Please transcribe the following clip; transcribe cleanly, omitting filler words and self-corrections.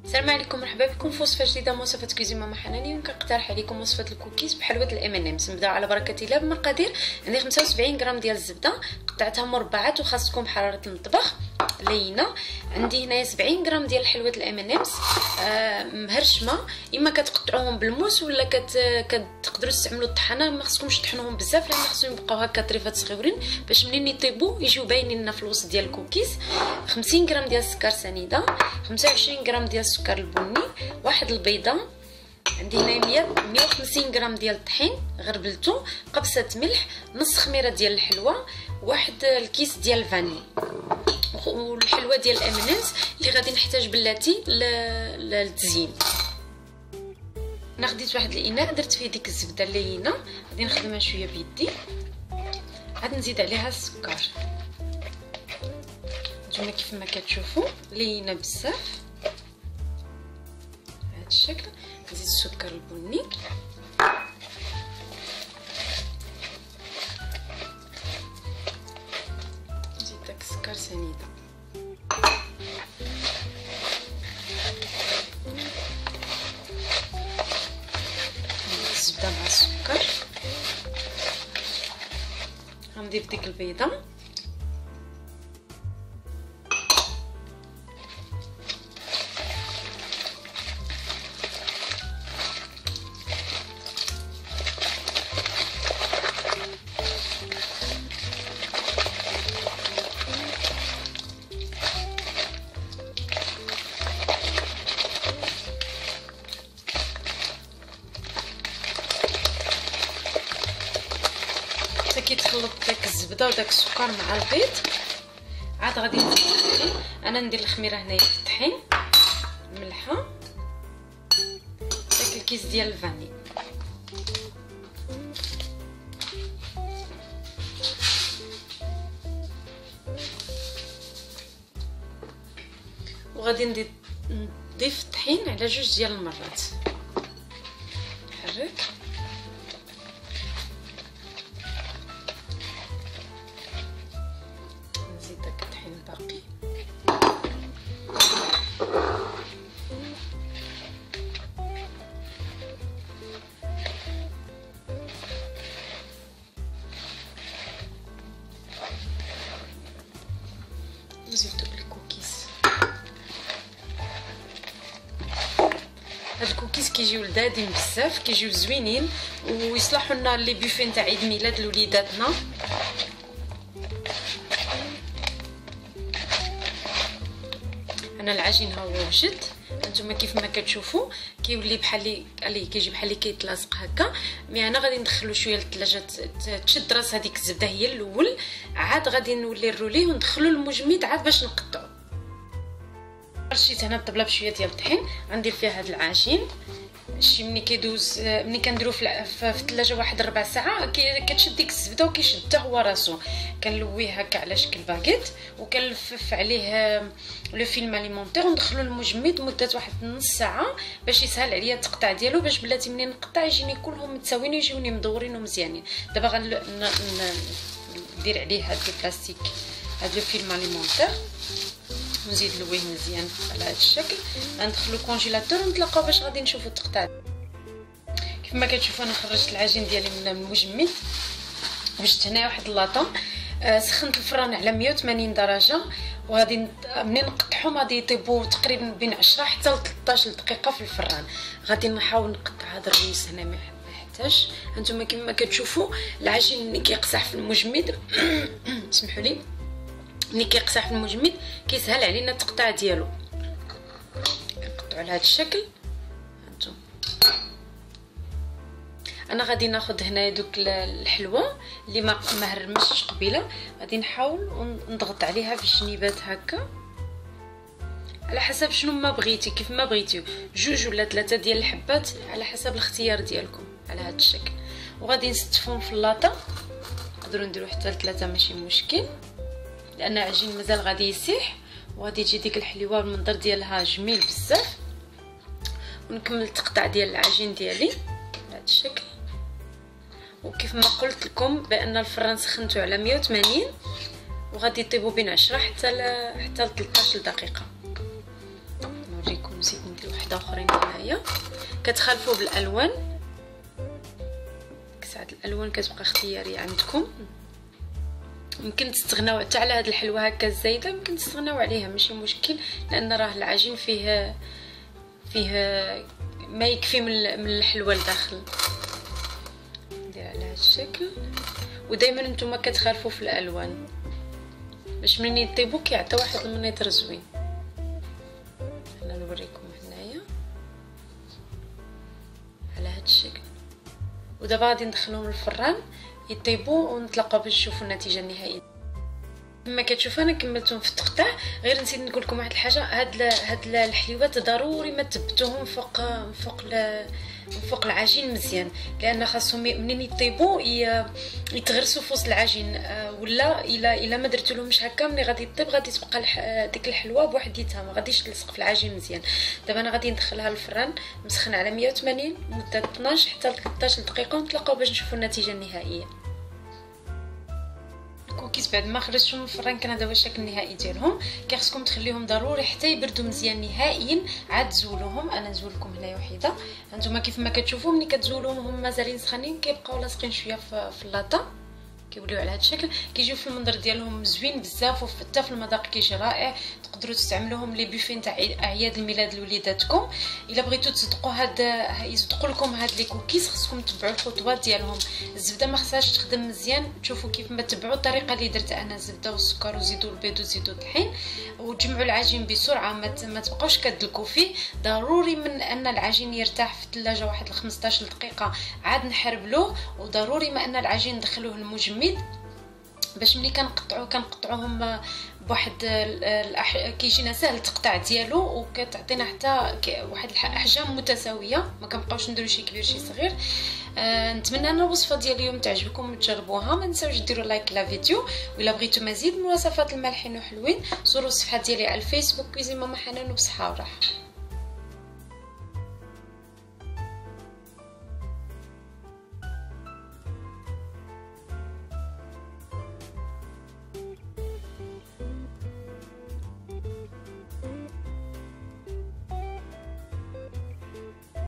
السلام عليكم، مرحبا بكم في وصفه جديده من وصفات كوزين ماما حناني. وكنقترح عليكم وصفه الكوكيز بحلوه الام&امز. نبداو على بركه الله بالمقادير. عندي 75 غرام ديال الزبده قطعتها مربعات وخاصكم حراره المطبخ لينه. عندي هنايا 70 غرام ديال حلوه الام&امز مهرشمه، اما كتقطعوهم بالموس ولا كتقدروا تستعملوا الطحانه. ما خصكمش تطحنوهم بزاف لان خصهم يبقاو هكا طريفات صغيورين باش منين يطيبوا يجيو باينين لنا في الوسط ديال الكوكيز. 50 غرام ديال السكر سنيده، 25 غرام ديال السكر البني، واحد البيضه. عندي هنا 150 غرام ديال الطحين غربلته، قبصه ملح، نص خميره ديال الحلوه، واحد الكيس ديال الفاني. والحلوه ديال الام&امز اللي غادي نحتاج بلاتي للتزيين. انا خديت واحد الاناء درت فيه ديك الزبده اللينه، غادي نخدمها شويه بيدي، عاد نزيد عليها السكر. نتوما كيف ما كتشوفوا لينه بزاف بهذا الشكل. نزيد السكر البني، نزيد داك السكر سنيده، الزبده مع السكر. غنضيف ديك البيضه، كيتخلط داك الزبده وداك السكر مع البيض. عاد غادي نزيد انا ندير الخميره هنايا في الطحين، الملحه، داك الكيس ديال الفاني، وغادي نضيف الطحين على 2 ديال المرات. نحرك، نزيد داك الطحين الباقي، نزيدو بالكوكيز. هاد الكوكيز كيجيو لذاذين بزاف، كيجيو زوينين ويصلحوا لنا لي بوفي نتاع عيد ميلاد لوليداتنا. انا العجين ها هو وجد، انتما كيف ما كتشوفوا كيولي بحال اللي كيجي بحال اللي كيتلاصق هكا. مي انا غادي ندخلو شويه للثلاجه تشد راس هذيك الزبده هي الاول، عاد غادي نولي نروليه وندخلو المجمد عاد باش نقطعو. رشيت هنا الطبله بشويه ديال الطحين، غندير فيها هذا العجين. شي ملي كيدوز ملي كنديرو في الثلاجه واحد 4 ساعات كتشد ديك الزبده وكيشد حتى هو راسو. كنلويه هكا على شكل باكيت وكنلفف عليه لو فيلم اليمونتير وندخلو المجمد مده واحد نص ساعه باش يسهل عليا التقطيع ديالو، باش بلاتي منين نقطع يجيني كلهم متساويين ويجيوني مدورين ومزيانين. دابا غندير عليه هاد البلاستيك، هاد لو فيلم اليمونتير، ونزيد نلويه مزيان على هذا الشكل. غندخلو كونجيلاتور ونتلاقاو باش غادي نشوفوا التقطاع. كيف ما كتشوفوا انا خرجت العجين ديالي من المجمد، وجدت هنايا واحد اللاطه، سخنت الفران على 180 درجه، وغادي منين نقطعهم غادي يطيبوا تقريبا بين 10 حتى ل 13 دقيقه في الفران. غادي نحاول نقطع هذا الريس هنا ما يحتاجش. هانتوما كما كتشوفوا العجين ملي كيقصح في المجمد سمحوا لي، ملي كيقصح في المجمد كيسهل علينا التقطاع ديالو. كنقطعوا على هذا الشكل. هانتوما انا غادي ناخذ هنايا دوك الحلوه اللي ما هرمشتش قبيله، غادي نحاول نضغط عليها في الجنيبات هكا على حسب شنو ما بغيتي، كيف ما بغيتيو، 2 ولا 3 ديال الحبات على حسب الاختيار ديالكم على هذا الشكل. وغادي نستفهم في اللاطه، نقدروا نديروا حتى 3 ماشي مشكل لان العجين مازال غادي يسيح، وغادي تجي ديك الحلوه المنظر ديالها جميل بزاف. ونكمل التقطاع ديال العجين ديالي بهذا الشكل. وكيف ما قلت لكم بان الفران سخنته على 180 وغادي يطيبوا بين 10 حتى ل 13 دقيقه. نوريكم نزيد ندير وحده اخرين هنايا. كتخالفوا بالالوان، ساعات الالوان كتبقى اختياريه عندكم. يمكن تستغناو حتى على هاد الحلوه هكا الزايده، يمكن تستغناو عليها ماشي مشكل، لان راه العجين فيه ما يكفي من الحلوه لداخل. ندير على هاد الشكل. ودائما نتوما كتخالفوا في الالوان باش منين يطيبوا كيعطي واحد المنظر زوين. انا نوريكم هنايا على هاد الشكل. ودابا غادي ندخلهم للفران يطيبوا ونتلاقاو باش نشوفوا النتيجه النهائيه. كما كتشوفوا انا كملتهم في التقطاع. غير نسيت نقول لكم واحد الحاجه، هاد الحليوات ضروري ما تثبتوهم فوق العجين مزيان، لان خاصهم منين يطيبوا يتغرسوا في وسط العجين، ولا الا ما درتولهمش هكا ملي غادي يطيب غادي تبقى ديك الحلوه بوحديتها ما غاديش تلصق في العجين مزيان. دابا انا غادي ندخلها للفران مسخن على 180 مده 12 حتى 13 دقيقه، ونتلاقاو باش نشوفوا النتيجه النهائيه. الكوكيز بعد ما خرجتهم من الفران كان هذا هو الشكل النهائي ديالهم. كيخصكم تخليهم ضروري حتى يبردوا مزيان نهائيا، عاد تزولوهم. انا نزول لكم هنايا وحده، هانتوما كيف ما كتشوفوا ملي كتزولوهم هما مازالين سخانين كيبقاو لاصقين شويه في اللاطه، كيوليو على هذا الشكل. كيجيو في المنظر ديالهم زوين بزاف، وحتى في المذاق كيجي رائع. تقدروا تستعملوهم لي بوفي نتاع اعياد الميلاد لوليداتكم. الا بغيتوا تصدقوا يصدقوا لكم هاد لي كوكيز خصكم تبعوا الخطوات ديالهم. الزبده ما خصهاش تخدم مزيان، تشوفوا كيف ما تبعوا الطريقه اللي درت انا، الزبده والسكر وزيدوا البيض وزيدوا الطحين، وتجمعوا العجين بسرعه، ما تبقاوش كدلكوا فيه. ضروري من ان العجين يرتاح في الثلاجه واحد 15 دقيقه عاد نحربلوه. وضروري ما ان العجين ندخلوه المجمد باش ملي كنقطعوهم بواحد كيجينا سهل التقطاع ديالو، وكتعطينا حتى واحد الاحجام متساويه، ما كنبقاوش نديرو شي كبير شي صغير. نتمنى ان الوصفه ديال اليوم تعجبكم وتجربوها. ما تنساوش ديروا لايك للفيديو، وإلا بغيتوا مزيد من وصفات المالحين وحلوين زوروا الصفحه ديالي على الفيسبوك كويزين ماما حنان، وبصحه وراحه.